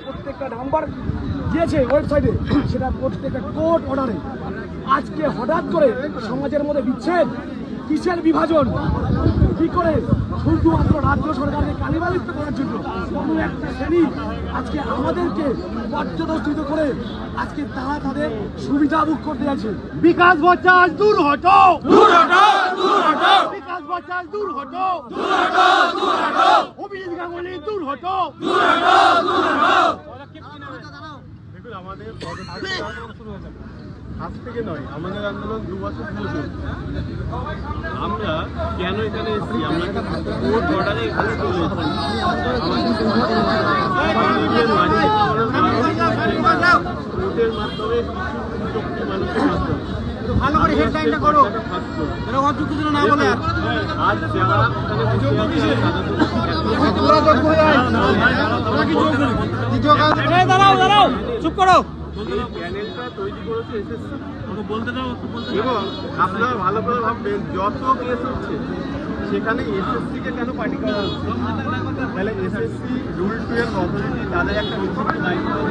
প্রত্যেকটা নাম্বার দিয়েছে ওয়েবসাইটে, সেটা প্রত্যেকটা কোর্ট অর্ডারে। আজকে হঠাৎ করে সমাজের মধ্যে বিচ্ছেদ, কিসের বিভাজন, কি করে শুধুমাত্র রাজ্য সরকারকে কালিমালিপ্ত করার জন্য কোনো একটা শ্রেণী আজকে আমাদেরকে পর্যদস্তিত করে আজকে তারা তাদের সুবিধা ভোগ করতে যাচ্ছে। বিকাশ বচ্চাল দূর হটো, দূর হটো, দূর হটো, বিকাশ বচ্চাল দূর হটো, দূর হটো, দূর হটো, অভিজিৎ গাঙ্গুলি দূর হটো, দূর হটো, দূর হটো। দেখুন, আমাদের শুরু হয়েছে আজ থেকে নয়, আমাদের আন্দোলন 2 বছর চলছে। আমরা কেন এখানে এসেছি? আমরা কোর্ট অর্ডারে এখানে চলে এসেছি। কোর্টের মাধ্যমে শক্তি মানুষের মাধ্যমে ভালো করে হেডলাইনটা করো, এরা অযোগ্য দিন না বলে। আজ যারা দাঁড়াও দাঁড়াও, চুপ করো। এই প্যানেলটা তৈরি করেছে এসএসসি, এবং আপনারা ভালো করে ভাববেন যত কেস হচ্ছে সেখানে এসএসসিকে কেন পার্টি করা হচ্ছে? তাহলে এসএসসি রুল 12 অথরিটি তাদের একটা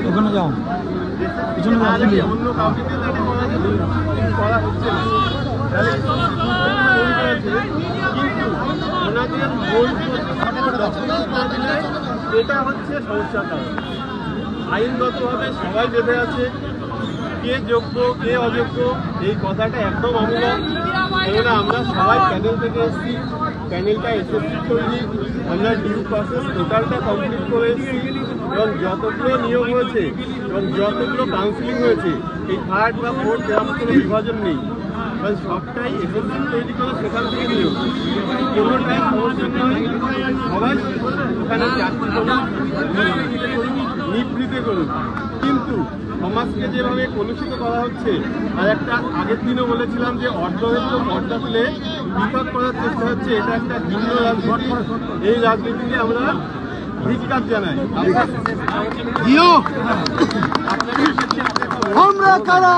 ওখানে যাও, পিছনে যাও, অন্য কাউকে করা হচ্ছে না। তাহলে কিন্তু ওনাদের বই এটা হচ্ছে সমস্যার কারণ। আইনগতভাবে সবাই বেঁধে আছে, কে যোগ্য কে অযোগ্য এই কথাটা একদম অমূলক। কেননা আমরা সবাই প্যানেল থেকে এসেছি, প্যানেলটা এসএসসি তৈরি, আমরা ডিউ প্রসেস টোটালটা কমপ্লিট করে এসেছি, এবং যতগুলো নিয়োগ হয়েছে এবং যতগুলো কাউন্সিলিং হয়েছে এই থার্ড বা ফোর্থ এরকম কোনো বিভাজন নেই, কারণ সবটাই এসএসসি তৈরি করে সেখান থেকে নিয়োগ। কোনোটাই সমস্যা নয়, সবাই ওখানে চাকরি করুন, নিবৃত্তি করুন। কিন্তু সমাজকে যেভাবে কলুষিত করা হচ্ছে, আর একটা আগের দিনও বলেছিলাম যে অর্ধবেত্র পর্দা তুলে পৃথক করার চেষ্টা হচ্ছে, এটা একটা ভিন্ন রাজনীতি। এই রাজনীতিকে আমরা ধিক্কার জানাই। আমরা কারা?